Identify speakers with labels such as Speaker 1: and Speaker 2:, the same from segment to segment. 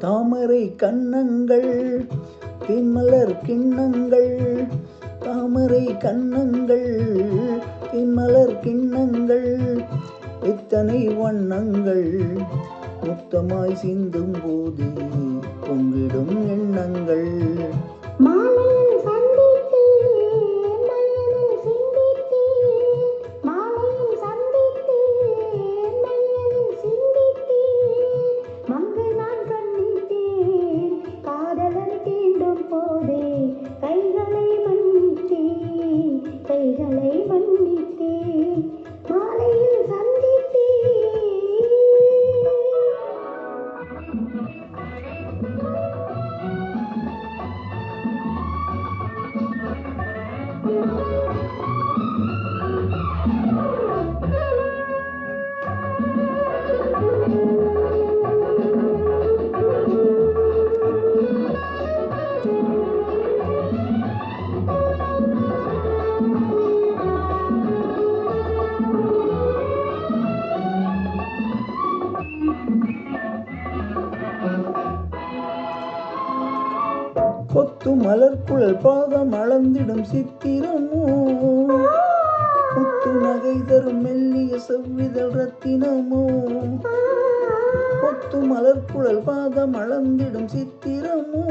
Speaker 1: தாமரை கன்னங்கள் தின்மலர் கிண்ணங்கள், தாமரை கன்னங்கள் தின்மலர் கிண்ணங்கள், எத்தனை வண்ணங்கள் முத்தமாய் சிந்தும் போது பொங்கிடும் எண்ணங்கள்.
Speaker 2: கைகளை மன்னித்தேன் மாலையில் சந்தித்தேன்.
Speaker 1: கொத்து மலர்குழல் பாதம் அளந்திடும் சித்திரமோ, முத்து நகை தரும் மெல்லிய செவ்விதழ் ரத்தினமோ. கொத்து மலர்குழல் பாதம் அளந்திடும் சித்திரமோ,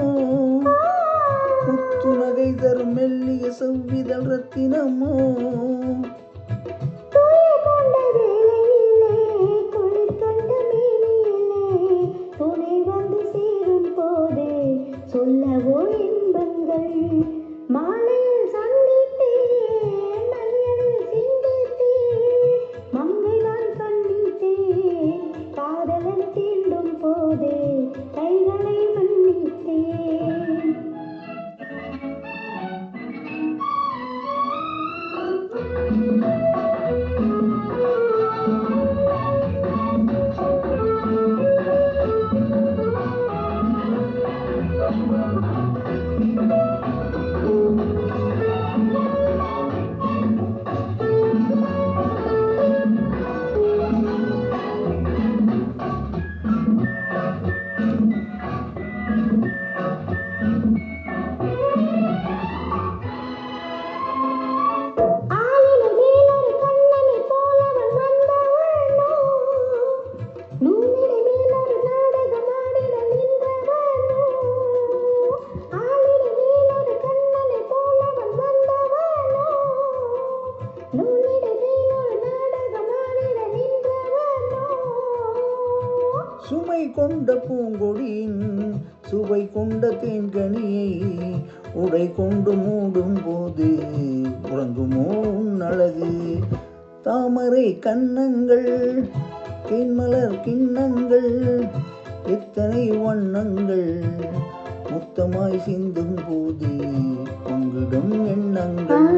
Speaker 1: முத்து நகை தரும் மெல்லிய செவ்விதழ் ரத்தினமோ.
Speaker 2: சொல்லவோ இன்பங்கள் மாலையில் சந்தித்தேன், மலையில் சிந்தித்தேன், மங்கை நான் கண்டித்தேன், காதலன் தீண்டும் போதே கைகளை மன்னித்தேன்.
Speaker 1: சுமை கொண்ட பூங்கொடியின் சுவை கொண்ட தேன்கனியை உடை கொண்டு மூடும் போது உறங்குமோ உன் அழகு. தாமரை கன்னங்கள் தேன்மலர் கிண்ணங்கள், எத்தனை வண்ணங்கள் முத்தமாய் சிந்தும் போது பொங்கிடும் எண்ணங்கள்.